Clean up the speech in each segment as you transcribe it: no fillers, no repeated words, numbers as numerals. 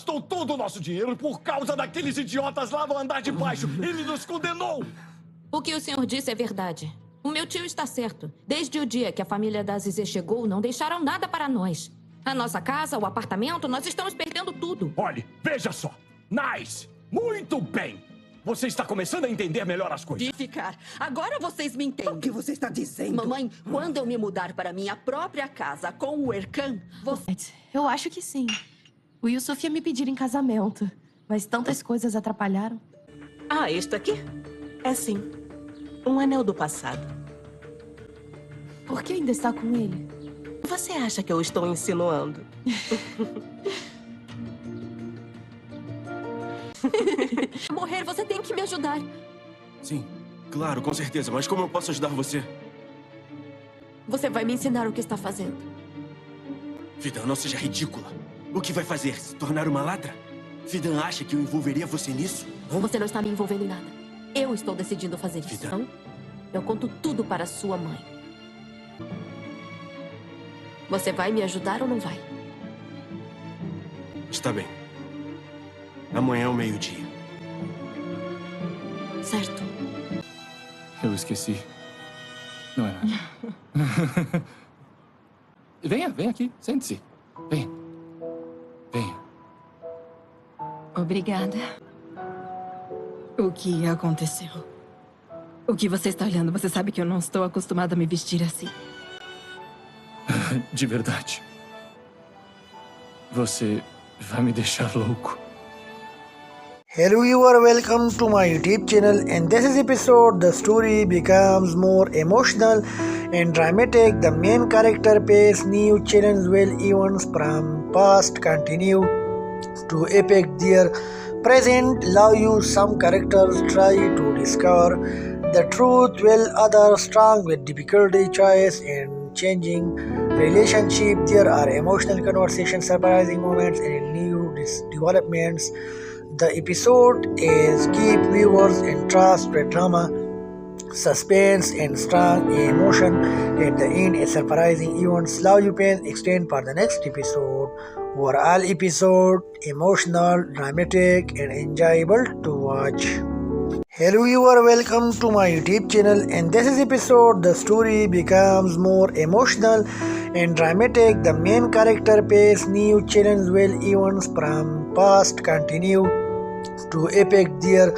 gastou todo o nosso dinheiro por causa daqueles idiotas lá no andar de baixo. Ele nos condenou. O que o senhor disse é verdade. O meu tio está certo. Desde o dia que a família da Zizê chegou, não deixaram nada para nós. A nossa casa, o apartamento, nós estamos perdendo tudo. Olhe, veja só. Nice. Muito bem. Você está começando a entender melhor as coisas. De ficar. Agora vocês me entendem. O que você está dizendo? Mamãe, quando eu me mudar para minha própria casa com o Erkan, você... Eu acho que sim. O Yusuf ia me pedir em casamento, mas tantas coisas atrapalharam. Ah, este aqui? É sim. Um anel do passado. Por que ainda está com ele? Você acha que eu estou insinuando? Morrer, você tem que me ajudar. Sim, claro, com certeza. Mas como eu posso ajudar você? Você vai me ensinar o que está fazendo. Fidan, não seja ridícula. O que vai fazer? Se tornar uma ladra? Fidan acha que eu envolveria você nisso? Você não está me envolvendo em nada. Eu estou decidindo fazer isso. Fidan. Então, eu conto tudo para sua mãe. Você vai me ajudar ou não vai? Está bem. Amanhã ao meio-dia. Certo. Eu esqueci. Não é nada. Venha aqui. Sente-se. Venha. Obrigada. O que aconteceu? O que você está olhando? Você sabe que eu não estou acostumada a me vestir assim. De verdade. Você vai me deixar louco. Hello, you are welcome to my YouTube channel. In this episode, the story becomes more emotional and dramatic. The main character faces new challenges while events from past continue to affect their present. Love you. Some characters try to discover the truth while others struggle with difficulty, choice, and changing relationship. There are emotional conversations, surprising moments, and new developments. The episode is keep viewers interest with drama, suspense, and strong emotion. At the end, a surprising events. Love you pain extend for the next episode. Overall episode emotional, dramatic, and enjoyable to watch. Hello, you are welcome to my YouTube channel. In this episode, the story becomes more emotional and dramatic. The main character faces new challenges while events from past continue to affect their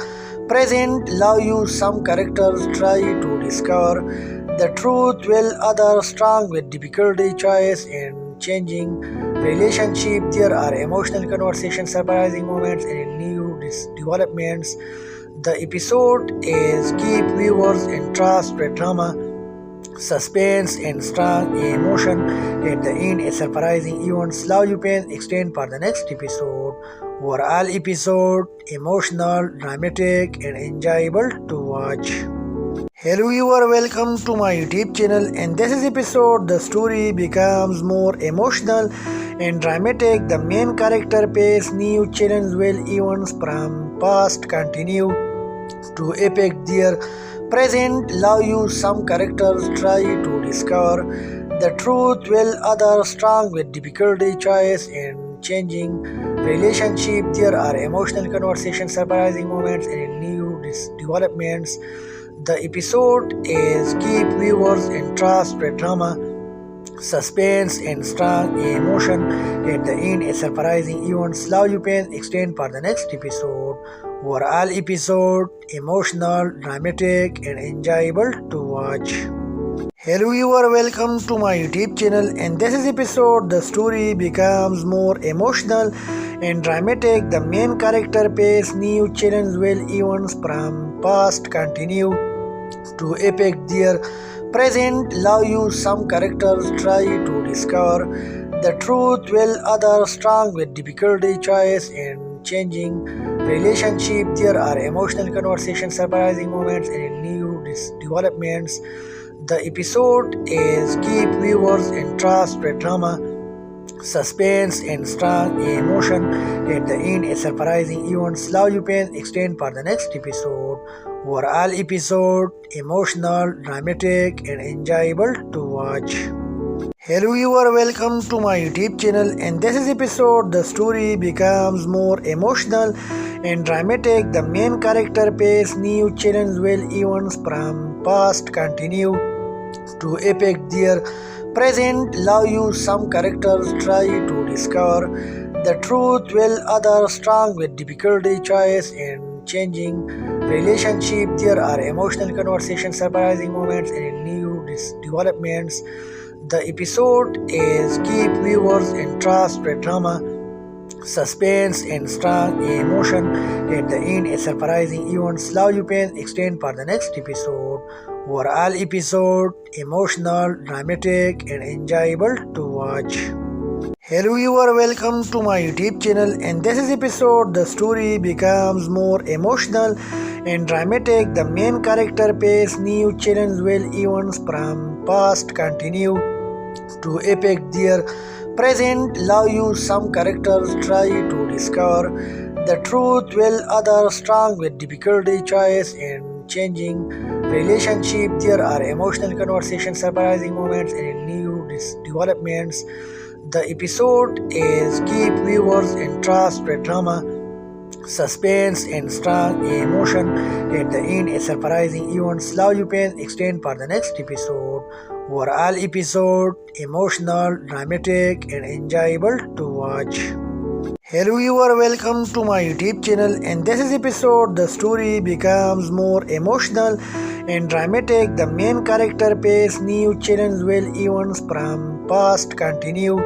present. Love you. Some characters try to discover the truth while others struggle with difficulty, choice, and changing relationship. There are emotional conversations, surprising moments, and new developments. The episode is keep viewers interest with drama, suspense, and strong emotion. At the end, a surprising events. Love you pain extend for the next episode. Overall episode emotional, dramatic, and enjoyable to watch. Hello, you are welcome to my YouTube channel. In this episode, the story becomes more emotional and dramatic. The main character faces new challenges while events from past continue to affect their present. Love you. Some characters try to discover the truth while others struggle with difficulty, choice, and changing relationship. There are emotional conversations, surprising moments, and new developments. The episode is keep viewers interest with drama, suspense, and strong emotion. At the end, a surprising events. Love you pain extend for the next episode. Overall episode emotional, dramatic, and enjoyable to watch. Hello, you are welcome to my YouTube channel. In this episode, the story becomes more emotional and dramatic. The main character faces new challenges while events from past continue to affect their present. Love you. Some characters try to discover the truth while others struggle with difficulty, choice, and changing relationship. There are emotional conversations, surprising moments, and new developments. The episode is keep viewers interest with drama, suspense, and strong emotion. At the end, a surprising events. Love you pain extend for the next episode. Overall episode emotional, dramatic, and enjoyable to watch. Hello viewer, welcome to my YouTube channel, and this is episode the story becomes more emotional and dramatic. The main character face new challenge while events from past continue to epic their present. Love you some characters try to discover the truth while others strong with difficulty choice and changing relationship. There are emotional conversations, surprising moments, and new developments. The episode is keep viewers interest with drama, suspense, and strong emotion. At the end, a surprising event. Love you pain extend for the next episode. Overall episode emotional, dramatic, and enjoyable to watch. Hello viewer, welcome to my YouTube channel, and this is episode the story becomes more emotional and dramatic. The main character face new challenge while events from past continue to epic their present. Love you some characters try to discover the truth while others strong with difficulty choice and changing relationship. There are emotional conversations, surprising moments, and new developments. The episode is keep viewers interest with drama, suspense, and strong emotion. At the end, a surprising event. Love you pain extend for the next episode. Overall episode emotional, dramatic, and enjoyable to watch. Hello viewer, welcome to my YouTube channel, and this is episode the story becomes more emotional and dramatic. The main character face new challenge while events from past continue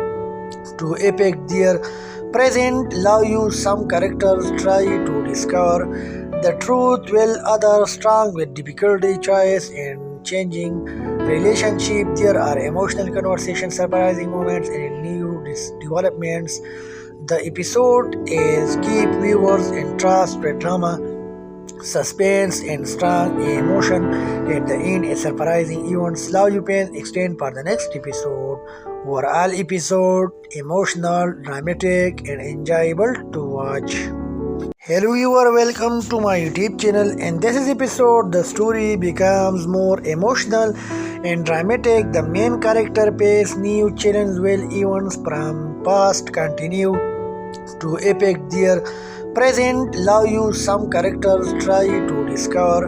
to epic their present. Love you some characters try to discover the truth while others strong with difficulty choice and changing relationship. There are emotional conversations, surprising moments, and new developments. The episode is keep viewers interest with drama, suspense, and strong emotion. At the end, a surprising event. Love you pain extend for the next episode. Overall episode emotional, dramatic, and enjoyable to watch. Hello viewer, welcome to my YouTube channel, and this is episode the story becomes more emotional and dramatic. The main character face new challenge while events from past continue to epic their present. Love you some characters try to discover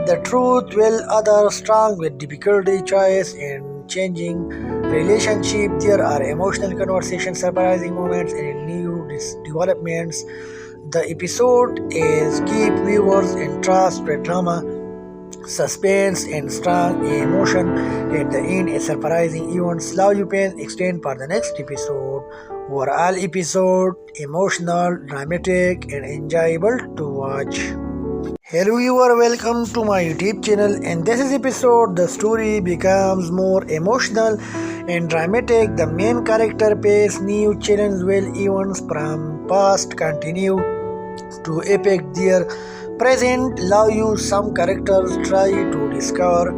the truth while others strong with difficulty choice and changing relationship. There are emotional conversations, surprising moments, and new developments. The episode is keep viewers interest with drama, suspense, and strong emotion. At the end, a surprising event. Love you pain extend for the next episode. Overall episode emotional, dramatic, and enjoyable to watch. Hello viewer, welcome to my YouTube channel, and this is episode the story becomes more emotional and dramatic. The main character face new challenge while events from past continue to epic their present. Love you some characters try to discover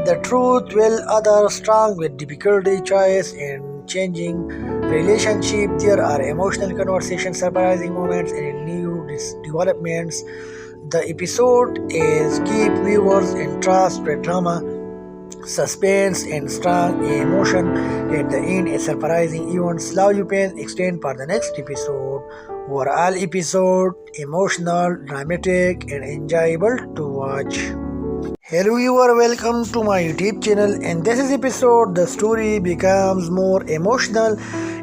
the truth while others strong with difficulty choice and changing relationship. There are emotional conversations, surprising moments, and new developments. The episode is keep viewers interest with drama, suspense, and strong emotion. At the end, a surprising event. Love you pain extend for the next episode. Overall episode emotional, dramatic, and enjoyable to watch. Hello viewer, welcome to my YouTube channel, and this is episode the story becomes more emotional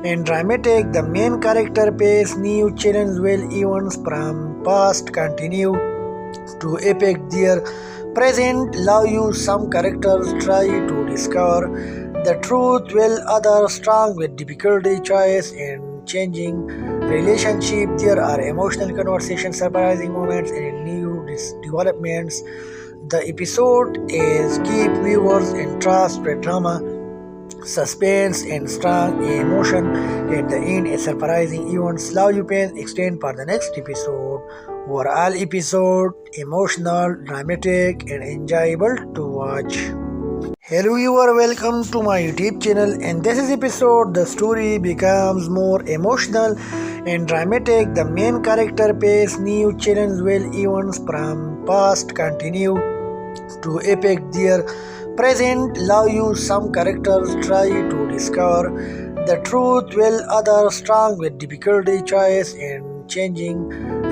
and dramatic. The main character face new challenge while events from past continue to epic their present. Love you some characters try to discover the truth while others strong with difficulty choice and changing relationship. There are emotional conversations, surprising moments, and new developments. The episode is keep viewers interest with drama, suspense, and strong emotion. At the end, a surprising event. Love you pain extend for the next episode. Overall episode emotional, dramatic, and enjoyable to watch. Hello viewer, welcome to my YouTube channel, and this is episode the story becomes more emotional and dramatic. The main character face new challenge while events from past continue to epic their present love you, some characters try to discover the truth, while others strong with difficulty, choice, and changing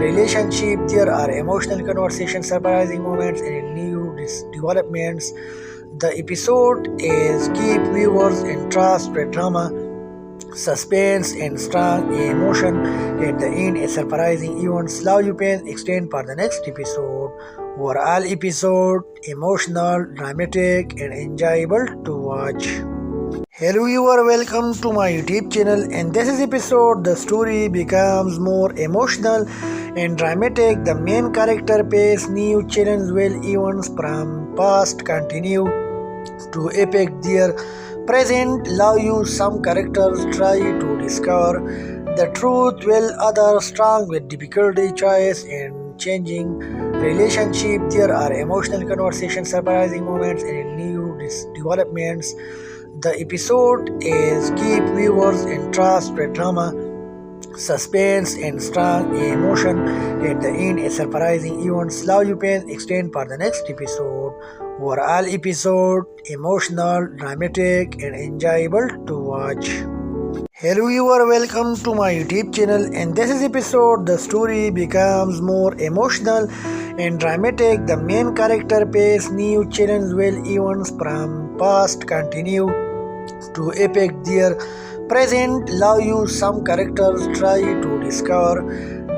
relationship. There are emotional conversations, surprising moments, and new developments. The episode is keep viewers interest with drama, suspense, and strong emotion. At the end, a surprising event. Love you pain extend for the next episode. Overall episode emotional, dramatic, and enjoyable to watch. Hello viewer, welcome to my YouTube channel, and this is episode the story becomes more emotional and dramatic. The main character face new challenge while events from past continue to epic their present love you. Some characters try to discover the truth while others strong with difficulty, choice, and changing relationship. There are emotional conversations, surprising moments, and new developments. The episode is keep viewers interest with drama, suspense, and strong emotion. At the end, a surprising event. Love you pain extend for the next episode. Overall episode emotional, dramatic, and enjoyable to watch. Hello viewer, welcome to my YouTube channel, and this is episode the story becomes more emotional and dramatic. The main character face new challenge while events from past continue to epic their present love you. Some characters try to discover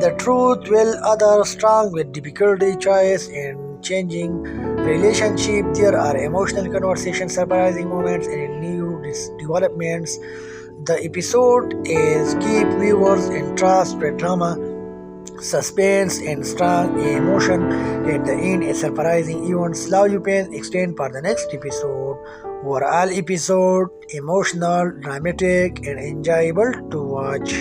the truth while others strong with difficulty, choice, and changing relationship. There are emotional conversations, surprising moments, and new developments. The episode is keep viewers interest with drama, suspense, and strong emotion. At the end, a surprising event. Love you pain extend for the next episode. Overall episode emotional, dramatic, and enjoyable to watch.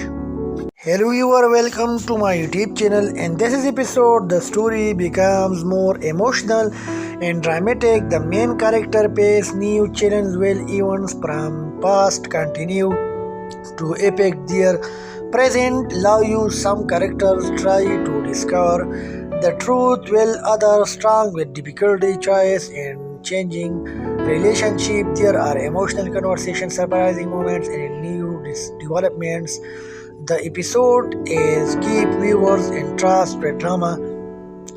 Hello viewer, welcome to my YouTube channel, and this is episode the story becomes more emotional and dramatic. The main character face new challenge while events from past continue to epic their present love you. Some characters try to discover the truth while others strong with difficulty, choice, and changing relationship. There are emotional conversations, surprising moments, and new developments. The episode is keep viewers interest with drama,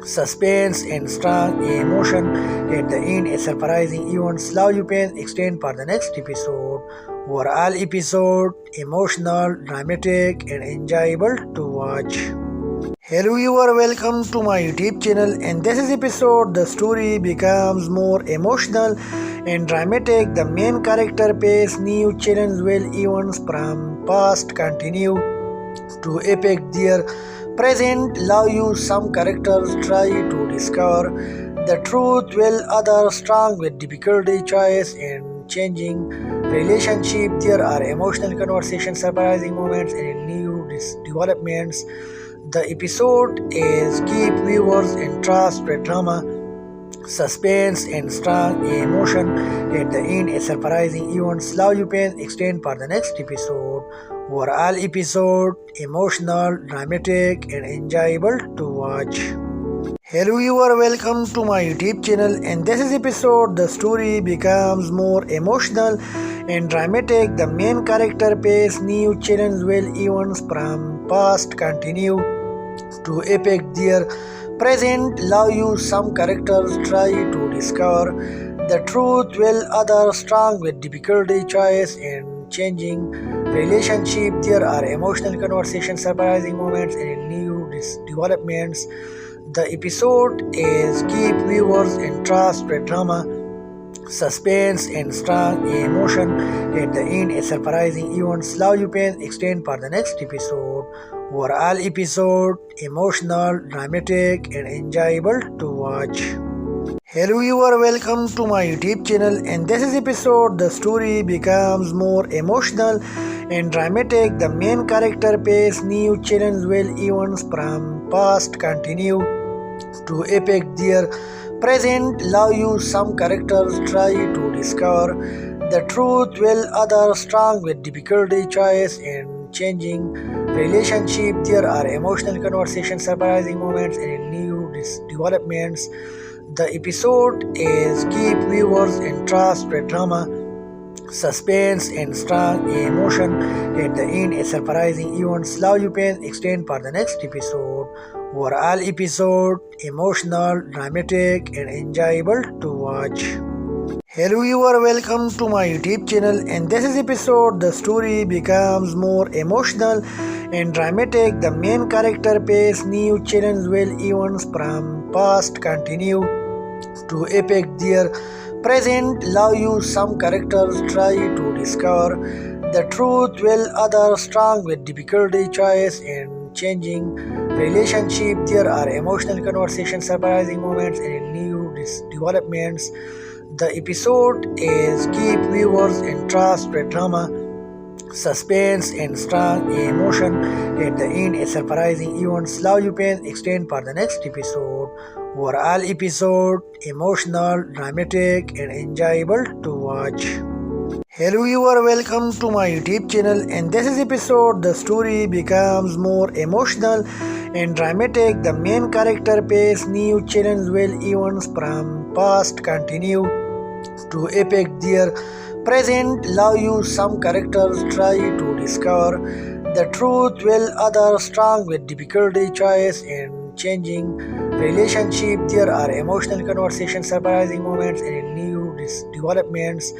suspense, and strong emotion. At the end, a surprising event. Love you pain extend for the next episode. Overall episode emotional, dramatic, and enjoyable to watch. Hello viewer, welcome to my YouTube channel, and this is episode the story becomes more emotional and dramatic. The main character face new challenge while events from past continue to epic their present love you. Some characters try to discover the truth while others strong with difficulty, choice, and changing relationship. There are emotional conversations, surprising moments, and new developments. The episode is keep viewers interest with drama, suspense, and strong emotion. At the end, a surprising event. Love you pain extend for the next episode. Overall episode emotional, dramatic, and enjoyable to watch. Hello viewer, welcome to my YouTube channel, and this is episode the story becomes more emotional and dramatic. The main character face new challenge while events from past continue to epic their present love you. Some characters try to discover the truth while others strong with difficulty, choice, and changing relationship. There are emotional conversations, surprising moments, and new developments. The episode is keep viewers interest with drama, suspense, and strong emotion. At the end, a surprising event. Love you pain extend for the next episode. Overall episode emotional, dramatic, and enjoyable to watch. Hello viewer, welcome to my YouTube channel, and this is episode the story becomes more emotional and dramatic. The main character face new challenge while events from past continue to epic their present love you. Some characters try to discover the truth while others strong with difficulty, choice, and changing relationship. There are emotional conversations, surprising moments, and new developments. The episode is keep viewers interest with drama, suspense and strong emotion. At the end, a surprising event slow you pain extend for the next episode. Overall episode emotional, dramatic and enjoyable to watch. Hello viewer, welcome to my YouTube channel, and this is episode the story becomes more emotional and dramatic. The main character face new challenge while events from past continue to epic their present love you. Some characters try to discover the truth while others strong with difficulty choice and changing relationship. There are emotional conversations, surprising moments and new developments. The episode is keep viewers interest with drama, suspense and strong emotion. At the end, a surprising event slow you pain extend for the next episode. Overall episode emotional, dramatic and enjoyable to watch. Hello viewer, welcome to my YouTube channel, and this is episode the story becomes more emotional and dramatic. The main character face new challenge while events from past continue to epic their present love you. Some characters try to discover the truth while others strong with difficulty choice and changing relationship. There are emotional conversations, surprising moments and new developments.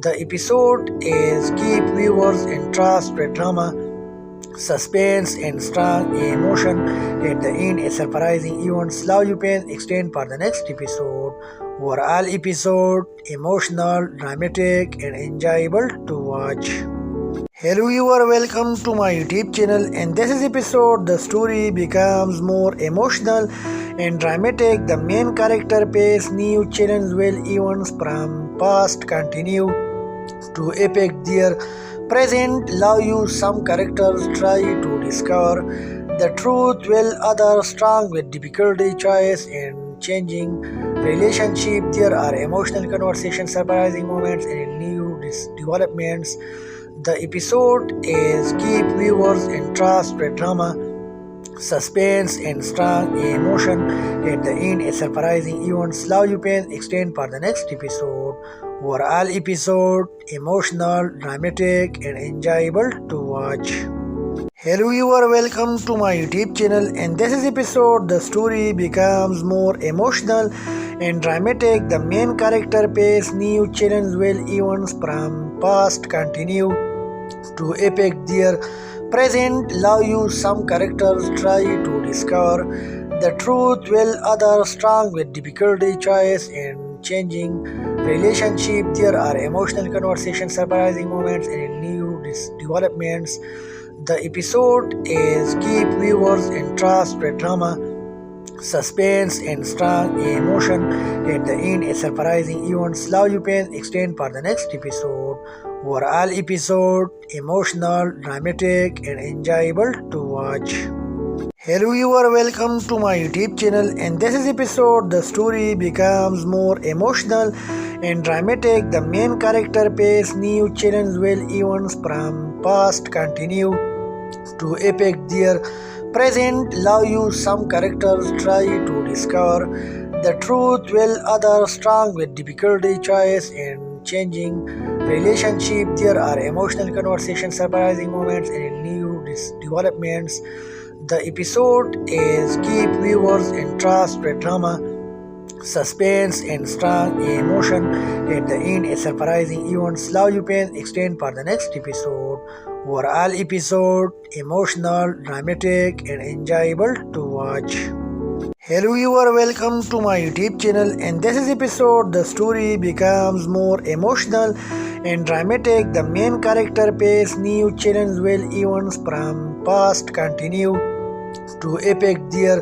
The episode is keep viewers interest with drama, suspense and strong emotion. At the end, a surprising event slow you pain extend for the next episode. Overall episode emotional, dramatic and enjoyable to watch. Hello viewer, welcome to my YouTube channel, and this is episode the story becomes more emotional and dramatic. The main character face new challenge while events from past continue to epic their present love you. Some characters try to discover the truth while others strong with difficulty choice and changing relationship. There are emotional conversations, surprising moments and new developments. The episode is keep viewers interest with drama, suspense and strong emotion. At the end, a surprising event slow you pain extend for the next episode. Overall episode emotional, dramatic and enjoyable to watch. Hello viewer, welcome to my YouTube channel, and this is episode the story becomes more emotional and dramatic. The main character face new challenge while events from past continue to epic their present love you. Some characters try to discover the truth while others strong with difficulty choice and changing relationship. There are emotional conversations, surprising moments and new developments. The episode is keep viewers interest with drama, suspense and strong emotion. At the end, a surprising event slow you pain extend for the next episode. Overall episode emotional, dramatic and enjoyable to watch. Hello viewer, welcome to my YouTube channel, and this is episode the story becomes more emotional and dramatic. The main character face new challenge while events from past continue to epic their present love you. Some characters try to discover the truth while others strong with difficulty choice and changing relationship. There are emotional conversations, surprising moments and new developments. The episode is keep viewers interest with drama, suspense and strong emotion. At the end, a surprising event slow you pain extend for the next episode. Overall episode emotional, dramatic and enjoyable to watch. Hello viewer, welcome to my YouTube channel, and this is episode the story becomes more emotional and dramatic. The main character face new challenge while events from past continue to epic their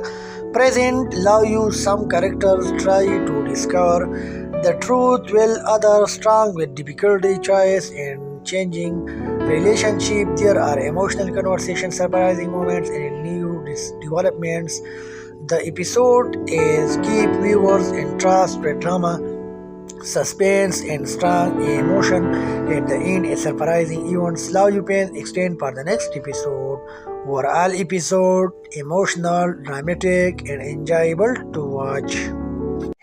present love you. Some characters try to discover the truth while others strong with difficulty choice and changing relationship. There are emotional conversations, surprising moments and new developments. The episode is keep viewers interest with drama, suspense and strong emotion. At the end, a surprising event slow you pain extend for the next episode. Overall episode emotional, dramatic and enjoyable to watch.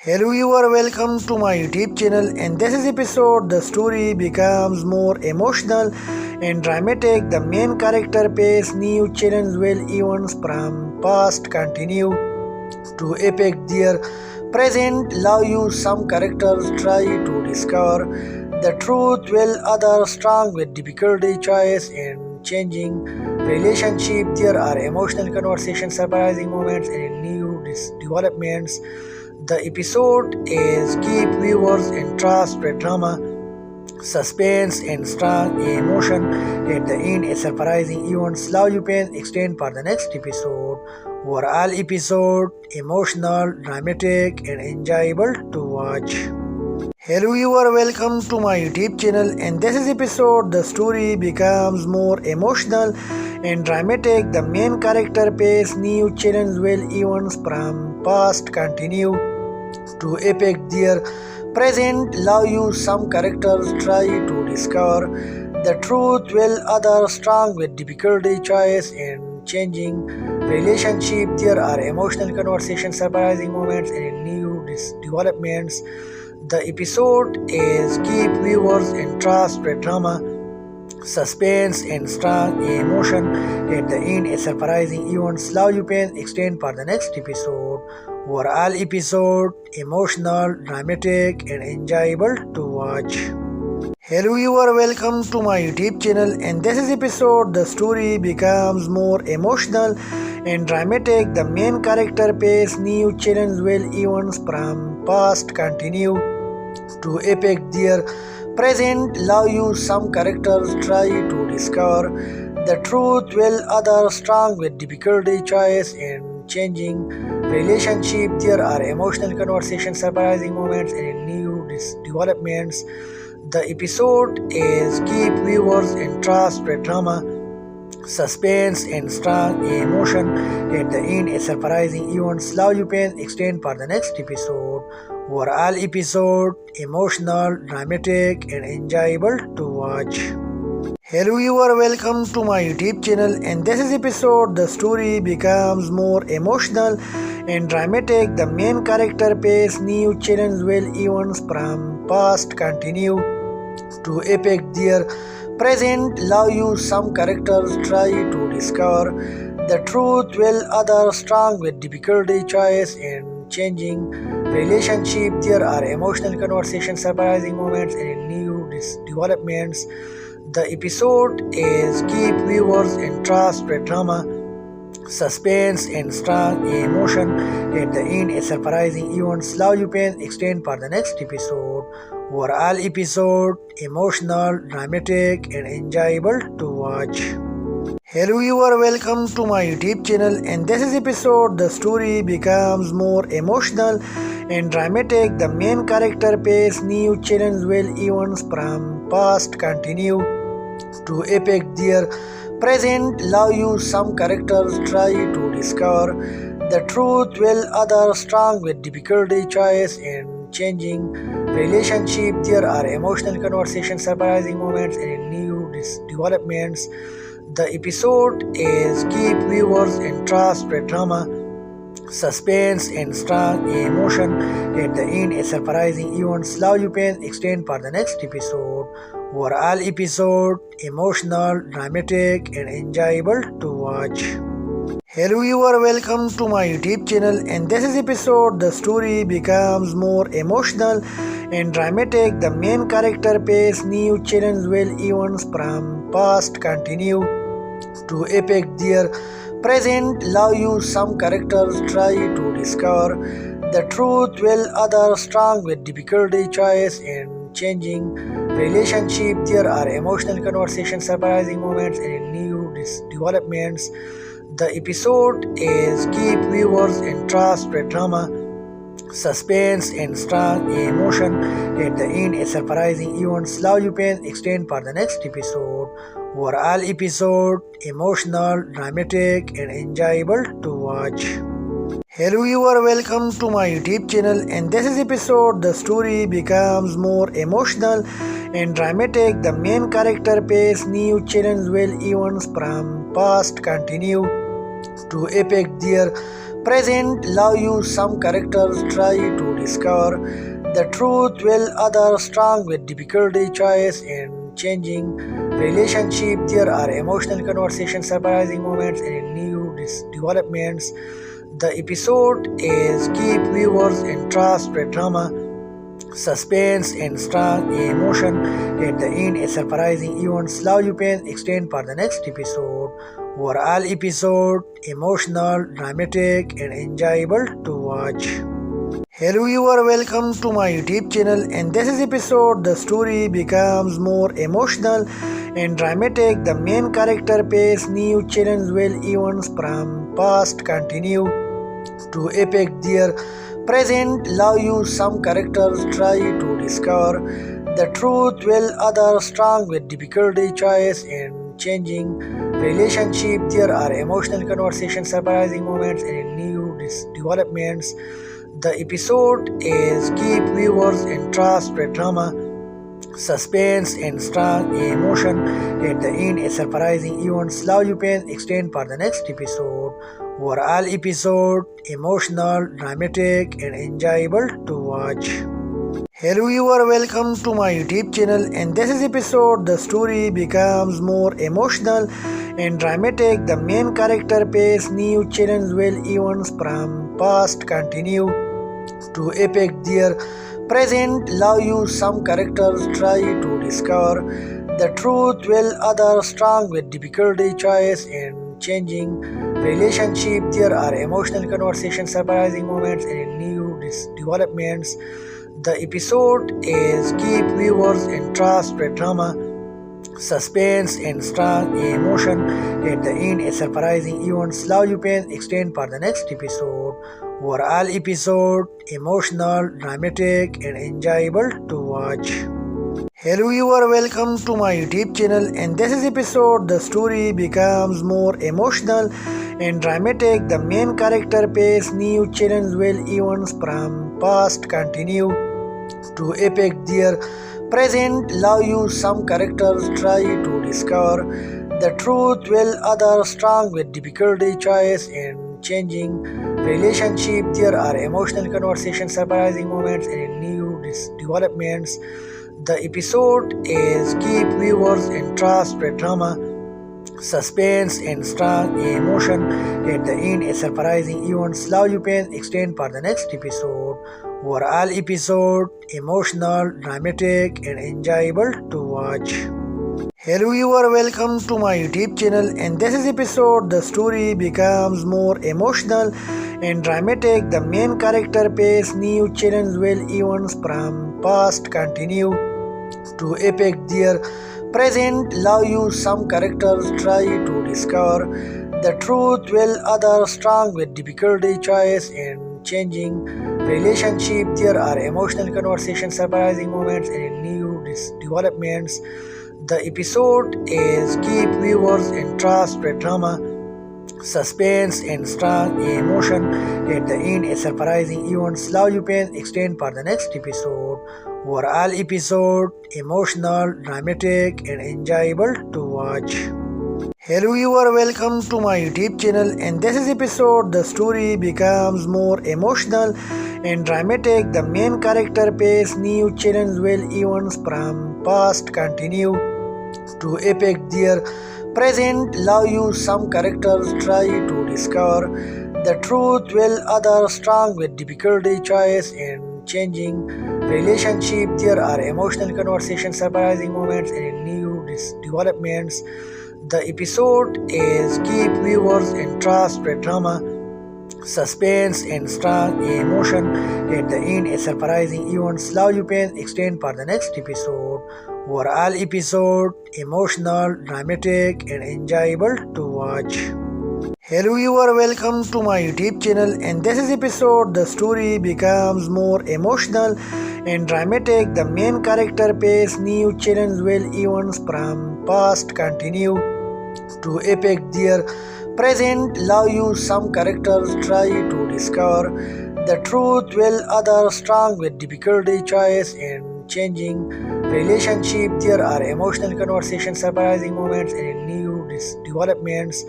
Hello viewer, welcome to my YouTube channel, and this is episode the story becomes more emotional and dramatic. The main character face new challenge will events from past continue to epic their present love you. Some characters try to discover the truth while others strong with difficulty choice and changing relationship. There are emotional conversations, surprising moments and new developments. The episode is keep viewers interest with drama, suspense and strong emotion. At the end, a surprising event. Love you pain extend for the next episode. Overall episode emotional, dramatic and enjoyable to watch. Hello viewer, welcome to my YouTube channel, and this is episode the story becomes more emotional and dramatic. The main character face new challenge while events from past continue to epic their present love you. Some characters try to discover the truth while others strong with difficulty choice and changing relationship. There are emotional conversations, surprising moments and new developments. The episode is keep viewers interest with drama, suspense and strong emotion. At the end, a surprising event. Love you pain extend for the next episode. Overall episode emotional, dramatic and enjoyable to watch. Hello viewer, welcome to my YouTube channel, and this is episode the story becomes more emotional and dramatic. The main character face new challenge while events from past continue to epic their present love you. Some characters try to discover the truth while others strong with difficulty choice and changing relationship. There are emotional conversations, surprising moments and new developments. The episode is keep viewers interest with drama, suspense and strong emotion. At the end, a surprising event. Love you pain extend for the next episode. Overall episode emotional, dramatic and enjoyable to watch. Hello viewer, welcome to my YouTube channel, and this is episode the story becomes more emotional and dramatic. The main character face new challenge while events from past continue to epic their present love you. Some characters try to discover the truth while others strong with difficulty choice and changing relationship. There are emotional conversations, surprising moments and new developments. The episode is keep viewers interest with drama, suspense and strong emotion. At the end, a surprising event. Love you pain extend for the next episode. Overall episode emotional, dramatic and enjoyable to watch. Hello viewer, welcome to my YouTube channel, and this is episode the story becomes more emotional and dramatic. The main character face new challenge while events from past continue to epic their present love you. Some characters try to discover the truth while others strong with difficulty choice and changing relationship. There are emotional conversations, surprising moments and new developments. The episode is keep viewers interest with drama, suspense and strong emotion. At the end, a surprising event. Love you pain extend for the next episode. Overall episode emotional, dramatic and enjoyable to watch. Hello viewer, welcome to my YouTube channel, and this is episode the story becomes more emotional and dramatic. The main character face new challenge while events from past continue to epic their present love you. Some characters try to discover the truth while others strong with difficulty choice and changing relationship. There are emotional conversations, surprising moments and new developments. The episode is keep viewers interest with drama, suspense and strong emotion. At the end, a surprising event. Love you pain extend for the next episode. Overall episode emotional, dramatic and enjoyable to watch. Hello viewer, welcome to my YouTube channel, and this is episode the story becomes more emotional and dramatic. The main character face new challenge while events from past continue to epic their present love you, some characters try to discover the truth, while others strong with difficulty, choice, and changing relationship. There are emotional conversations, surprising moments, and new developments. The episode is keep viewers interest with drama, suspense, and strong emotion. At the end, a surprising events. Love you pain extend for the next episode. Overall episode emotional, dramatic, and enjoyable to watch. Hello viewer, welcome to my YouTube channel, and this is episode the story becomes more emotional and dramatic. The main character face new challenge while events from past continue to epic their present love you. Some characters try to discover the truth while others strong with difficulty, choice, and changing relationship. There are emotional conversations, surprising moments, and new developments. The episode is keep viewers interest with drama, suspense, and strong emotion. At the end, a surprising events. Love you pain extend for the next episode. Overall episode emotional, dramatic, and enjoyable to watch. Hello viewer, welcome to my YouTube channel, and this is episode the story becomes more emotional and dramatic. The main character face new challenge while events from past continue to epic their present love you. Some characters try to discover the truth while others strong with difficulty, choice, and changing relationship. There are emotional conversations, surprising moments, and new developments. The episode is keep viewers interest with drama, suspense, and strong emotion. At the end, a surprising events. Love you pain extend for the next episode. Overall episode emotional, dramatic, and enjoyable to watch. Hello viewer, welcome to my YouTube channel, and this is episode the story becomes more emotional and dramatic. The main character face new challenge while events from past continue to epic their present love you. Some characters try to discover the truth while others strong with difficulty, choice, and changing relationship. There are emotional conversations, surprising moments, and new developments. The episode is keep viewers interest with drama, suspense, and strong emotion. At the end, a surprising events. Love you pain extend for the next episode. Overall episode emotional, dramatic, and enjoyable to watch. Hello viewer, welcome to my YouTube channel, and this is episode the story becomes more emotional and dramatic. The main character face new challenge while events from past continue to epic their present love you. Some characters try to discover the truth while others strong with difficulty, choice, and changing relationship. There are emotional conversations, surprising moments, and new developments. The episode is keep viewers interest with drama, suspense, and strong emotion. At the end, a surprising events. Love you pain extend for the next episode. Overall episode emotional, dramatic, and enjoyable to watch. Hello viewer, welcome to my YouTube channel, and this is episode the story becomes more emotional and dramatic. The main character face new challenge while events from past continue to epic their present love you. Some characters try to discover the truth while others strong with difficulty, choice, and changing relationship. There are emotional conversations, surprising moments, and new developments. The episode is keep viewers interest with drama, suspense, and strong emotion. At the end, a surprising events. Love you pain extend for the next episode. Overall episode emotional, dramatic, and enjoyable to watch. Hello viewer, welcome to my YouTube channel, and this is episode the story becomes more emotional and dramatic. The main character face new challenge while events from past continue to epic their present love you. Some characters try to discover the truth while others strong with difficulty, choice, and changing relationship. There are emotional conversations, surprising moments, and new developments.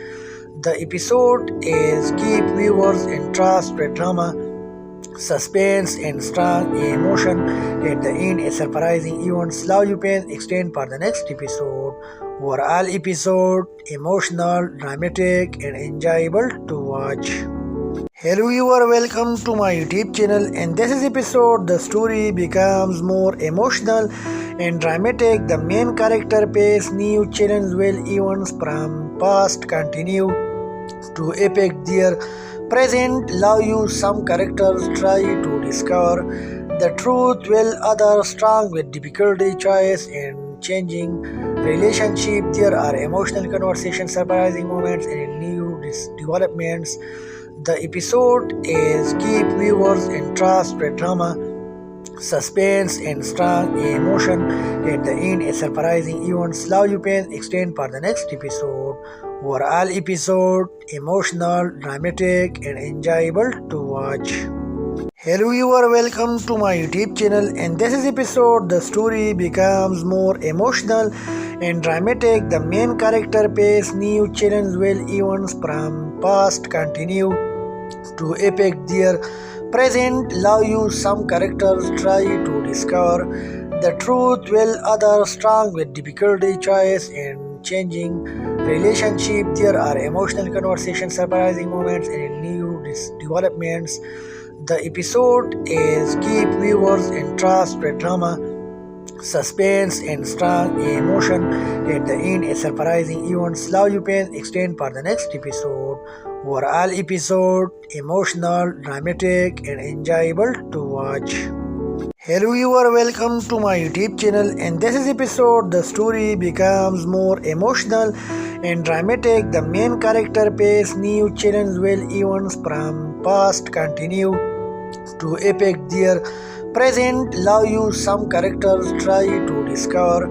The episode is keep viewers interest with drama, suspense and strong emotion. At the end, a surprising event slow you pain extend for the next episode. Overall episode emotional, dramatic and enjoyable to watch. Hello viewer, welcome to my YouTube channel, and this is episode the story becomes more emotional and dramatic. The main character face new challenge while events from past continue to epic their present love you. Some characters try to discover the truth while others strong with difficulty choice and changing relationship. There are emotional conversations, surprising moments and new developments. The episode is keep viewers interest with drama, suspense and strong emotion. At the end, a surprising event slow you pain extend for the next episode. Overall episode emotional, dramatic and enjoyable to watch. Hello viewer, welcome to my YouTube channel, and this is episode the story becomes more emotional and dramatic. The main character face new challenge while events from past continue to epic their present love you. Some characters try to discover the truth while others strong with difficulty choice and changing relationship. There are emotional conversations, surprising moments and new developments. The episode is keep viewers interest with drama, suspense and strong emotion. At the end, a surprising event slow you pain extend for the next episode. Overall episode emotional, dramatic and enjoyable to watch. Hello viewer, welcome to my YouTube channel, and this is episode the story becomes more emotional and dramatic. The main character face new challenge while events from past continue to epic their present love you. Some characters try to discover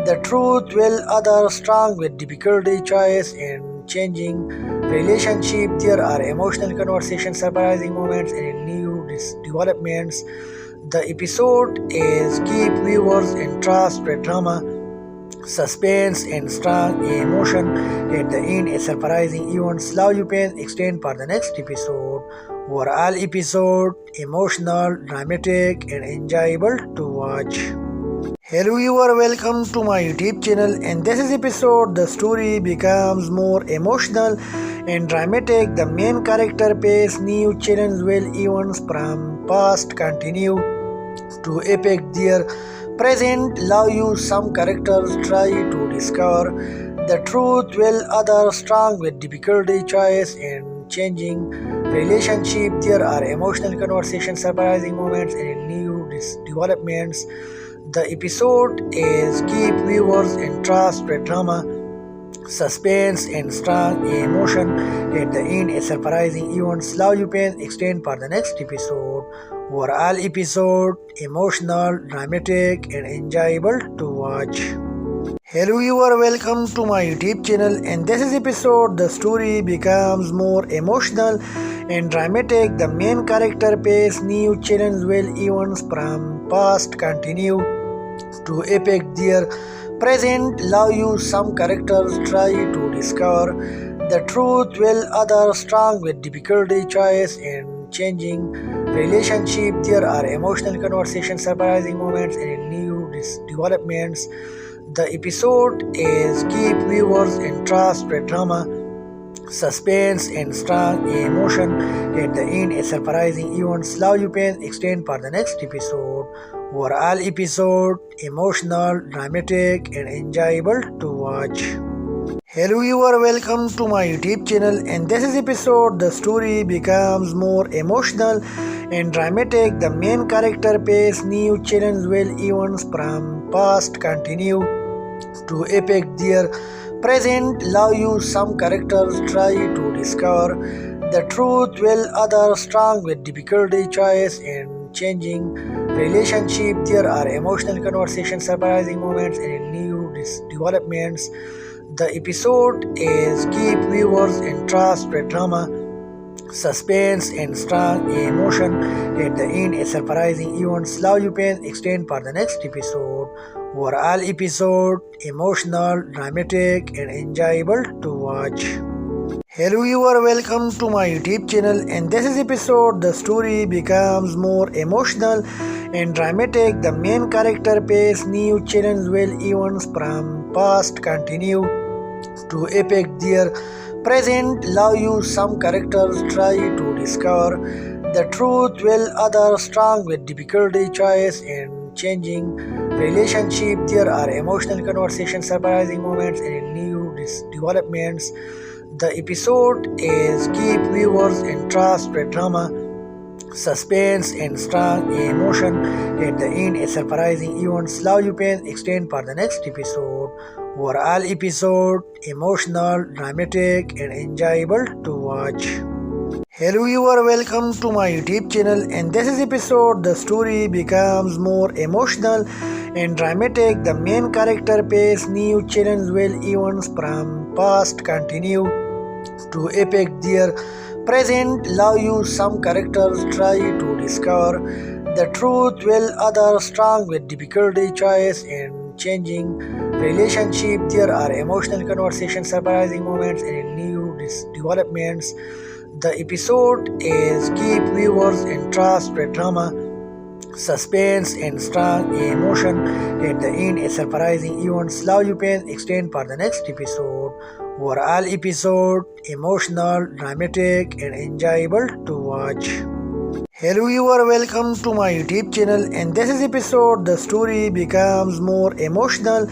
the truth while others strong with difficulty choice and changing relationship. There are emotional conversations, surprising moments and new developments. The episode is keep viewers interest with drama, suspense and strong emotion. At the end, a surprising event slow you pain extend for the next episode. Overall episode emotional, dramatic and enjoyable to watch. Hello viewer, welcome to my YouTube channel, and this is episode the story becomes more emotional and dramatic. The main character face new challenge while events from past continue to epic their present love you. Some characters try to discover the truth while others strong with difficulty choice and changing relationship. There are emotional conversations, surprising moments and new developments. The episode is keep viewers interest with drama, suspense and strong emotion. At the end, a surprising event slow you pain extend for the next episode. Overall episode emotional, dramatic and enjoyable to watch. Hello viewer, welcome to my YouTube channel, and this is episode the story becomes more emotional and dramatic. The main character face new challenge while events from past continue to epic their present love you. Some characters try to discover the truth while others strong with difficulty choice and changing relationship. There are emotional conversations, surprising moments and new developments. The episode is keep viewers interest with drama, suspense and strong emotion. At the end, a surprising event slow you pain extend for the next episode. Overall episode emotional, dramatic and enjoyable to watch. Hello viewer, welcome to my YouTube channel, and this is episode the story becomes more emotional and dramatic. The main character face new challenge while events from past continue to epic their present love you. Some characters try to discover the truth while others strong with difficulty choice and changing relationship. There are emotional conversations, surprising moments and new developments. The episode is keep viewers interest with drama, suspense and strong emotion. At the end, a surprising event slow you pain extend for the next episode. Overall episode emotional, dramatic and enjoyable to watch. Hello viewer, welcome to my YouTube channel, and this is episode the story becomes more emotional and dramatic. The main character face new challenge while events from past continue to epic their present love you. Some characters try to discover the truth while others struggle with difficulty choice and changing relationship. There are emotional conversations, surprising moments, and new developments. The episode is keep viewers interest with drama, suspense, and strong emotion. At the end, a surprising events. Love you pain extend for the next episode. Overall episode emotional, dramatic, and enjoyable to watch. Hello viewer, welcome to my YouTube channel, and this is episode the story becomes more emotional and dramatic. The main character face new challenge while events from past continue to epic their present love you. Some characters try to discover the truth while others struggle with difficulty choice and changing relationship. There are emotional conversations, surprising moments, and new developments. The episode is keep viewers interest with drama, suspense, and strong emotion. At the end, a surprising events. Love you pain extend for the next episode. Overall episode emotional, dramatic, and enjoyable to watch. Hello viewer, welcome to my YouTube channel, and this is episode the story becomes more emotional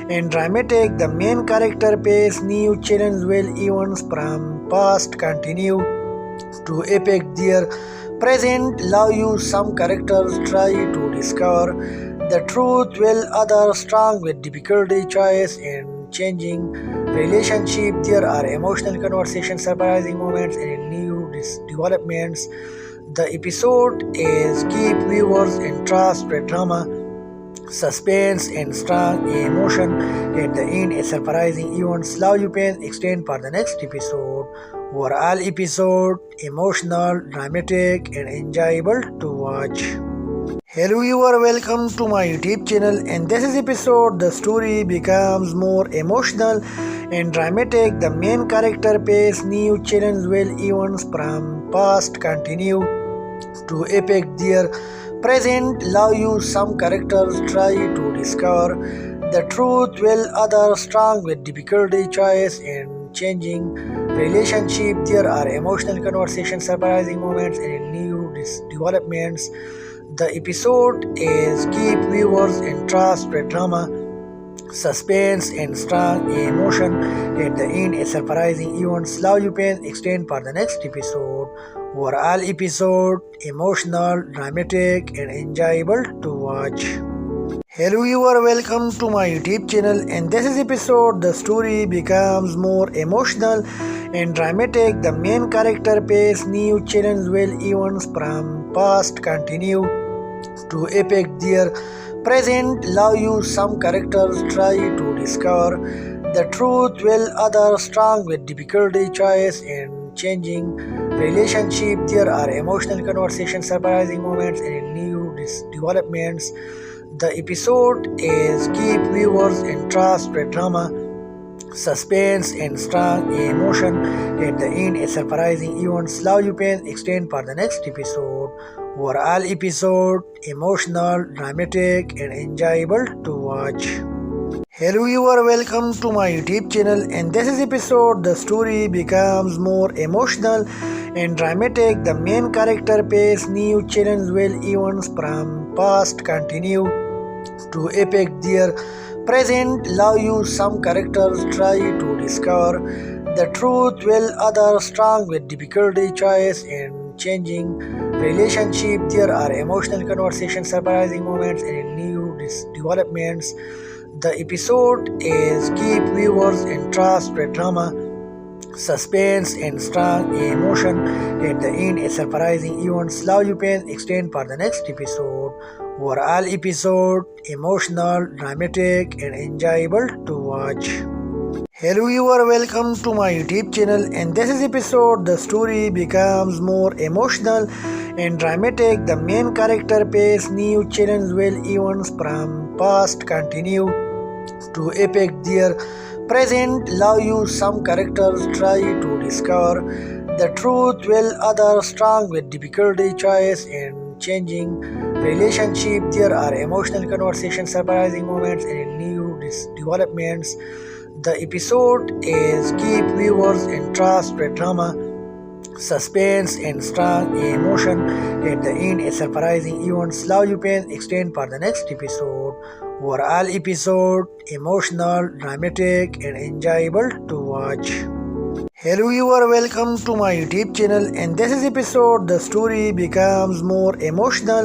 and dramatic. The main character face new challenge while events from past continue to epic their present love you. Some characters try to discover the truth while others struggle with difficulty choice and changing relationship. There are emotional conversations, surprising moments, and new developments. The episode is keep viewers interest with drama, suspense, and strong emotion. At the end, a surprising events. Love you pain extend for the next episode. Overall episode emotional, dramatic, and enjoyable to watch. Hello viewer, welcome to my YouTube channel, and this is episode the story becomes more emotional and dramatic. The main character face new challenge while events from past continue to epic their present love you. Some characters try to discover the truth while others struggle with difficulty choice and changing relationship. There are emotional conversations, surprising moments, and new developments. The episode is keep viewers interest with drama, suspense, and strong emotion. At the end, a surprising events. Love you pain extend for the next episode. Overall episode emotional, dramatic, and enjoyable to watch. Hello viewer, welcome to my YouTube channel, and this is episode the story becomes more emotional and dramatic. The main character face new challenge while events from past continue to epic their present love you. Some characters try to discover the truth while others struggle with difficulty choice and changing relationship. There are emotional conversations, surprising moments, and new developments. The episode is keep viewers interest with drama, suspense, and strong emotion. At the end, a surprising events. Love you pain extend for the next episode. Overall episode emotional, dramatic, and enjoyable to watch. Hello viewer, welcome to my YouTube channel, and this is episode the story becomes more emotional and dramatic. The main character face new challenge while events from past continue to epic their present love you. Some characters try to discover the truth while others struggle with difficulty choice and changing relationship. There are emotional conversations, surprising moments, and new developments. The episode is keep viewers interest with drama, suspense, and strong emotion. At the end, a surprising events. Love you pain extend for the next episode. Overall episode emotional, dramatic, and enjoyable to watch. Hello viewer, welcome to my YouTube channel, and this is episode the story becomes more emotional and dramatic. The main character face new challenge while events from past continue to epic their present love you, some characters try to discover the truth, while others struggle with difficulty, choice, and changing relationship. There are emotional conversations, surprising moments, and new developments. The episode is keep viewers interest with drama, suspense, and strong emotion. At the end, a surprising events. Love you pain extend for the next episode. Overall episode emotional, dramatic, and enjoyable to watch. Hello viewer, welcome to my YouTube channel, and this is episode the story becomes more emotional.